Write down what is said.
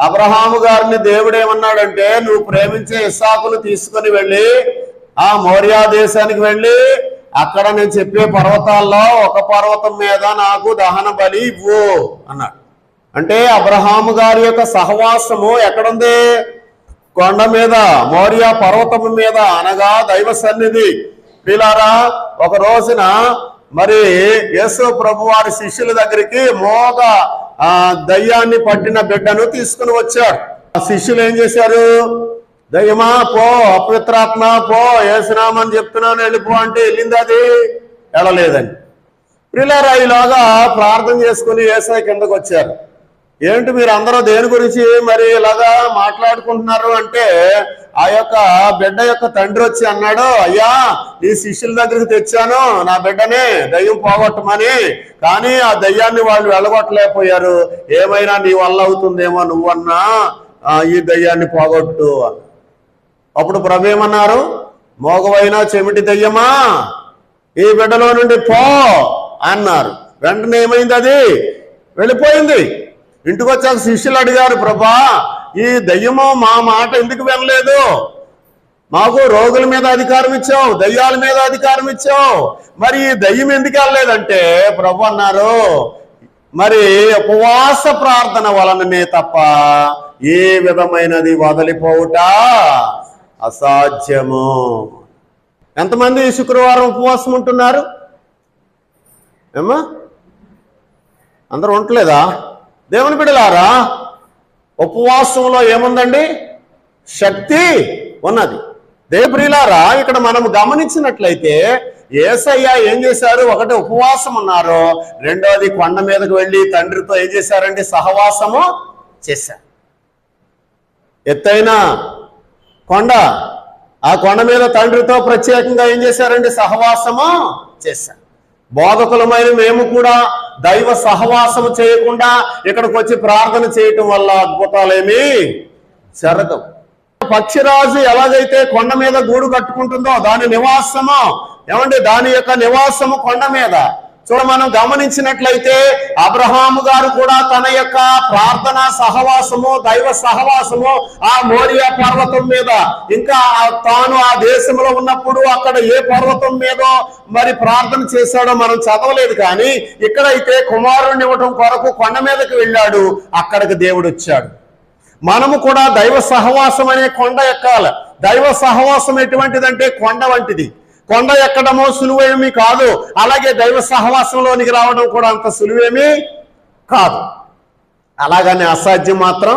అబ్రహాము గారిని దేవుడు ఏమన్నాడంటే, నువ్వు ప్రేమించే ఇస్సాకును తీసుకుని వెళ్ళి ఆ మోరియా దేశానికి వెళ్ళి అక్కడ నేను చెప్పే పర్వతాల్లో ఒక పర్వతం మీద నాకు దహన బలి ఇవ్వు అన్నాడు. అంటే అబ్రహాము గారి యొక్క సహవాసము ఎక్కడుంది? కొండ మీద, మోరియా పర్వతం మీద, అనగా దైవ సన్నిధి. పిల్లారా, ఒక రోజున మరి యేసు ప్రభు వారి శిష్యుల దగ్గరికి మోగ దయ్యాన్ని పట్టిన బిడ్డను తీసుకుని వచ్చాడు. ఆ శిష్యులు ఏం చేశారు? దయ్యమా పో, అపవిత్రాత్మ పో, యేసునామని చెప్తున్నాను వెళ్ళిపో అంటే వెళ్ళింది, అది వెళ్ళలేదని. పిల్లారా, ఈలోగా ప్రార్థన చేసుకుని యేసయ్య కిందకు వచ్చారు. ఏంటి మీరు అందరూ దేని గురించి మరి ఇలాగా మాట్లాడుకుంటున్నారు అంటే, ఆ యొక్క బిడ్డ యొక్క తండ్రి వచ్చి అన్నాడు, అయ్యా నీ శిష్యుల దగ్గరికి తెచ్చాను నా బిడ్డని దయ్యం పోగొట్టమని, కానీ ఆ దయ్యాన్ని వాళ్ళు వెళ్ళగొట్టలేకపోయారు. ఏమైనా నీ వల్ల అవుతుందేమో, నువ్వన్నా ఈ దయ్యాన్ని పోగొట్టు అని. అప్పుడు ప్రభు ఏమన్నారు? మోగవైనా చెమిటి దయ్యమా ఈ బిడ్డలో నుండి పో అన్నారు. వెంటనే ఏమైంది? అది వెళ్ళిపోయింది. ఇంటికి వచ్చాక శిష్యులు అడిగారు, ప్రభా ఈ దయ్యము మా మాట ఎందుకు వినలేదు? మాకు రోగుల మీద అధికారం ఇచ్చావు, దయ్యాల మీద అధికారం ఇచ్చావు, మరి ఈ దయ్యం ఎందుకు వెళ్ళలేదంటే ప్రభు అన్నారు, మరి ఉపవాస ప్రార్థన వలననే తప్ప ఏ విధమైనది వదిలిపోవుట అసాధ్యము. ఎంతమంది శుక్రవారం ఉపవాసం ఉంటున్నారు? ఏమా అందరూ ఉండలేదా? దేవుని బిడ్డలారా, ఉపవాసంలో ఏముందండి? శక్తి ఉన్నది. దేవులారా, ఇక్కడ మనం గమనించినట్లయితే యేసయ్య ఏం చేశారు? ఒకటి ఉపవాసం ఉన్నారు, రెండోది కొండ మీదకు వెళ్ళి తండ్రితో ఏం చేశారండి? సహవాసము చేశారు. ఎత్తైన కొండ, ఆ కొండ మీద తండ్రితో ప్రత్యేకంగా ఏం చేశారండి? సహవాసము చేశారు. బోధకులమైన మేము కూడా దైవ సహవాసము చేయకుండా ఇక్కడికి వచ్చి ప్రార్థన చేయటం వల్ల అద్భుతాలేమీ జరగవు. పక్షిరాజు ఎలాగైతే కొండ మీద గూడు కట్టుకుంటుందో దాని నివాసము ఏమండి? దాని యొక్క నివాసము కొండ మీద. చూడ మనం గమనించినట్లయితే అబ్రహాము గారు కూడా తన యొక్క ప్రార్థన సహవాసము, దైవ సహవాసము ఆ మోరియా పర్వతం మీద, ఇంకా తాను ఆ దేశంలో ఉన్నప్పుడు అక్కడ ఏ పర్వతం మీదో మరి ప్రార్థన చేశాడో మనం చదవలేదు. కానీ ఇక్కడైతే కుమారుణ్ణి ఇవ్వటం కొరకు కొండ మీదకి వెళ్ళాడు, అక్కడికి దేవుడు వచ్చాడు. మనము కూడా దైవ సహవాసం అనే కొండ ఎక్కాలి. దైవ సహవాసం ఎటువంటిదంటే కొండ వంటిది. కొండ ఎక్కడమో సులువేమీ కాదు, అలాగే దైవ సహవాసంలోనికి రావడం కూడా అంత సులువేమీ కాదు. అలాగనే అసాధ్యం మాత్రం